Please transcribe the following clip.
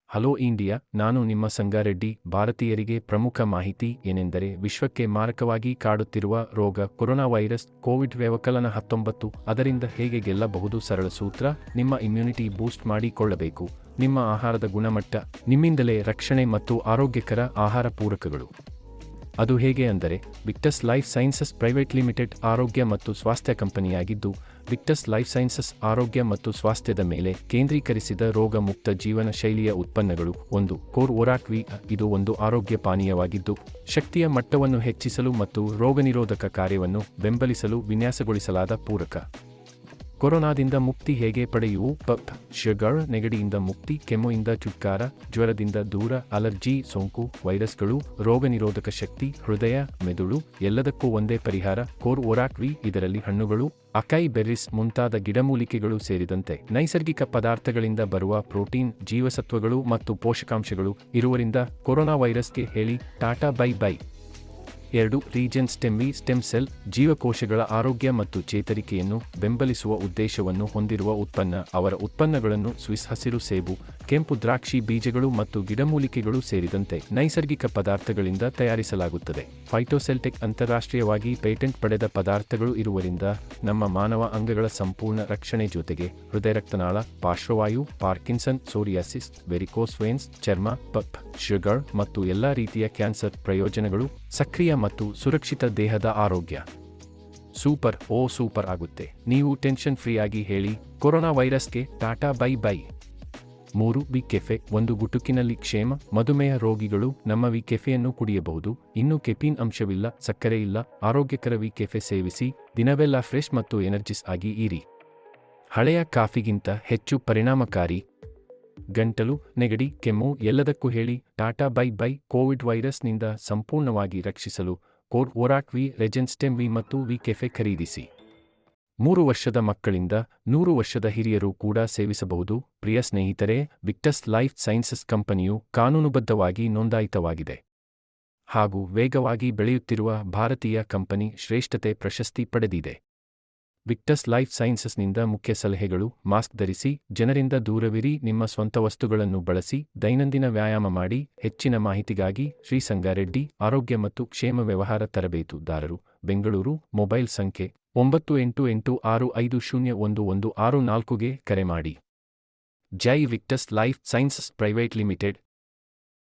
Hello India, ನಾನು ನಿಮ್ಮ ಸಂಗಾರೆಡ್ಡಿ. ಭಾರತೀಯರಿಗೆ ಪ್ರಮುಖ ಮಾಹಿತಿ ಏನೆಂದರೆ, ವಿಶ್ವಕ್ಕೆ ಮಾರಕವಾಗಿ ಕಾಡುತ್ತಿರುವ ರೋಗ ಕೊರೋನಾ ವೈರಸ್ ಕೋವಿಡ್-19. ಅದರಿಂದ ಹೇಗೆ ಗೆಲ್ಲಬಹುದು? ಸರಳ ಸೂತ್ರ: ನಿಮ್ಮ ಇಮ್ಯುನಿಟಿ ಬೂಸ್ಟ್ ಮಾಡಿಕೊಳ್ಳಬೇಕು. ನಿಮ್ಮ ಆಹಾರದ ಗುಣಮಟ್ಟ, ನಿಮ್ಮಿಂದಲೇ ರಕ್ಷಣೆ ಮತ್ತು ಆರೋಗ್ಯಕರ ಆಹಾರ ಪೂರಕಗಳು. ಅದು ಹೇಗೆ ಅಂದರೆ, Victus Life Sciences Private limited ಆರೋಗ್ಯ ಮತ್ತು ಸ್ವಾಸ್ಥ್ಯ ಕಂಪನಿಯಾಗಿದ್ದು, ವಿಕ್ಟಸ್ ಲೈಫ್ ಸೈನ್ಸಸ್ ಆರೋಗ್ಯ ಮತ್ತು ಸ್ವಾಸ್ಥ್ಯದ ಮೇಲೆ ಕೇಂದ್ರೀಕರಿಸಿದ ರೋಗ ಮುಕ್ತ ಜೀವನ ಶೈಲಿಯ ಉತ್ಪನ್ನಗಳು. 1. Core Orac V. ಇದು ಒಂದು ಆರೋಗ್ಯ ಪಾನೀಯವಾಗಿದ್ದು, ಶಕ್ತಿಯ ಮಟ್ಟವನ್ನು ಹೆಚ್ಚಿಸಲು ಮತ್ತು ರೋಗನಿರೋಧಕ ಕಾರ್ಯವನ್ನು ಬೆಂಬಲಿಸಲು ವಿನ್ಯಾಸಗೊಳಿಸಲಾದ ಪೂರಕ. ಕೊರೋನಾದಿಂದ ಮುಕ್ತಿ ಹೇಗೆ ಪಡೆಯುವು? ಶುಗರ್, ನೆಗಡಿಯಿಂದ ಮುಕ್ತಿ, ಕೆಮ್ಮುಯಿಂದ ಚುಟ್ಕಾರ, ಜ್ವರದಿಂದ ದೂರ, ಅಲರ್ಜಿ, ಸೋಂಕು, ವೈರಸ್ಗಳು, ರೋಗನಿರೋಧಕ ಶಕ್ತಿ, ಹೃದಯ, ಮೆದುಳು ಎಲ್ಲದಕ್ಕೂ ಒಂದೇ ಪರಿಹಾರ: ಕೋರ್ ಒರಾಕ್ ವಿ. ಇದರಲ್ಲಿ ಹಣ್ಣುಗಳು, ಅಕೈ ಬೆರ್ರೀಸ್ ಮುಂತಾದ ಗಿಡಮೂಲಿಕೆಗಳು ಸೇರಿದಂತೆ ನೈಸರ್ಗಿಕ ಪದಾರ್ಥಗಳಿಂದ ಬರುವ ಪ್ರೋಟೀನ್, ಜೀವಸತ್ವಗಳು ಮತ್ತು ಪೋಷಕಾಂಶಗಳು ಇರುವರಿಂದ ಕೊರೋನಾ ವೈರಸ್ಗೆ ಹೇಳಿ tata bye bye. 2. Reason stem ವಿ. ಸ್ಟೆಮ್ ಸೆಲ್ ಜೀವಕೋಶಗಳ ಆರೋಗ್ಯ ಮತ್ತು ಚೇತರಿಕೆಯನ್ನು ಬೆಂಬಲಿಸುವ ಉದ್ದೇಶವನ್ನು ಹೊಂದಿರುವ ಉತ್ಪನ್ನ. ಅವರ ಉತ್ಪನ್ನಗಳನ್ನು ಸ್ವಿಸ್ ಹಸಿರು ಸೇಬು, ಕೆಂಪು ದ್ರಾಕ್ಷಿ ಬೀಜಗಳು ಮತ್ತು ಗಿಡಮೂಲಿಕೆಗಳು ಸೇರಿದಂತೆ ನೈಸರ್ಗಿಕ ಪದಾರ್ಥಗಳಿಂದ ತಯಾರಿಸಲಾಗುತ್ತದೆ. ಫೈಟೋಸೆಲ್ಟೆಕ್ ಅಂತಾರಾಷ್ಟ್ರೀಯವಾಗಿ ಪೇಟೆಂಟ್ ಪಡೆದ ಪದಾರ್ಥಗಳು ಇರುವರಿಂದ ನಮ್ಮ ಮಾನವ ಅಂಗಗಳ ಸಂಪೂರ್ಣ ರಕ್ಷಣೆ ಜೊತೆಗೆ ಹೃದಯರಕ್ತನಾಳ, ಪಾರ್ಶ್ವವಾಯು, ಪಾರ್ಕಿನ್ಸನ್, ಸೋರಿಯಾಸಿಸ್, ವೆರಿಕೋಸ್ ವೇನ್ಸ್, ಚರ್ಮ, ಶುಗರ್ ಮತ್ತು ಎಲ್ಲಾ ರೀತಿಯ ಕ್ಯಾನ್ಸರ್ ಪ್ರಯೋಜನಗಳು. ಸಕ್ರಿಯ ಮತ್ತು ಸುರಕ್ಷಿತ ದೇಹದ ಆರೋಗ್ಯ. ಸೂಪರ್ ಆಗುತ್ತೆ. ನೀವು ಟೆನ್ಷನ್ ಫ್ರೀ ಆಗಿ ಹೇಳಿ ಕೊರೋನಾ ವೈರಸ್ಗೆ tata bye bye. 3. V cafe. ಒಂದು ಗುಟುಕಿನಲ್ಲಿ ಕ್ಷೇಮ. ಮಧುಮೇಹ ರೋಗಿಗಳು ನಮ್ಮ ವಿ ಕೆಫೆಯನ್ನು ಕುಡಿಯಬಹುದು. ಇನ್ನು ಕೆಫೀನ್ ಅಂಶವಿಲ್ಲ, ಸಕ್ಕರೆ ಇಲ್ಲ. ಆರೋಗ್ಯಕರ ವಿ ಕೆಫೆ ಸೇವಿಸಿ. ದಿನವೆಲ್ಲ ಫ್ರೆಶ್ ಮತ್ತು ಎನರ್ಜಿಸ್ ಆಗಿ ಇರಿ. ಹಳೆಯ ಕಾಫಿಗಿಂತ ಹೆಚ್ಚು ಪರಿಣಾಮಕಾರಿ. ಗಂಟಲು, ನೆಗಡಿ, ಕೆಮ್ಮು ಎಲ್ಲದಕ್ಕೂ ಹೇಳಿ ಟಾಟಾ ಬೈ ಬೈ. ಕೋವಿಡ್ ವೈರಸ್ನಿಂದ ಸಂಪೂರ್ಣವಾಗಿ ರಕ್ಷಿಸಲು core Orac V, ರೆಜೆನ್ stem V ಮತ್ತು ವಿ ಕೆಫೆ ಖರೀದಿಸಿ. 3 ವರ್ಷದ ಮಕ್ಕಳಿಂದ 100 ವರ್ಷದ ಹಿರಿಯರು ಕೂಡ ಸೇವಿಸಬಹುದು. ಪ್ರಿಯ ಸ್ನೇಹಿತರೆ, ವಿಕ್ಟಸ್ ಲೈಫ್ ಸೈನ್ಸಸ್ ಕಂಪನಿಯು ಕಾನೂನುಬದ್ಧವಾಗಿ ನೋಂದಾಯಿತವಾಗಿದೆ ಹಾಗೂ ವೇಗವಾಗಿ ಬೆಳೆಯುತ್ತಿರುವ ಭಾರತೀಯ ಕಂಪನಿ. ಶ್ರೇಷ್ಠತೆ ಪ್ರಶಸ್ತಿ ಪಡೆದಿದೆ. ವಿಕ್ಟಸ್ ಲೈಫ್ ಸೈನ್ಸಸ್ನಿಂದ ಮುಖ್ಯ ಸಲಹೆಗಳು: ಮಾಸ್ಕ್ ಧರಿಸಿ, ಜನರಿಂದ ದೂರವಿರಿ, ನಿಮ್ಮ ಸ್ವಂತ ವಸ್ತುಗಳನ್ನು ಬಳಸಿ, ದೈನಂದಿನ ವ್ಯಾಯಾಮ ಮಾಡಿ. ಹೆಚ್ಚಿನ ಮಾಹಿತಿಗಾಗಿ ಶ್ರೀ ಸಂಗಾರೆಡ್ಡಿ ಆರೋಗ್ಯ ಮತ್ತು ಕ್ಷೇಮ ವ್ಯವಹಾರ ತರಬೇತುದಾರರು, ಬೆಂಗಳೂರು. ಮೊಬೈಲ್ ಸಂಖ್ಯೆ 9886501164ಗೆ ಕರೆ ಮಾಡಿ. Jai Victus Life Sciences Private limited.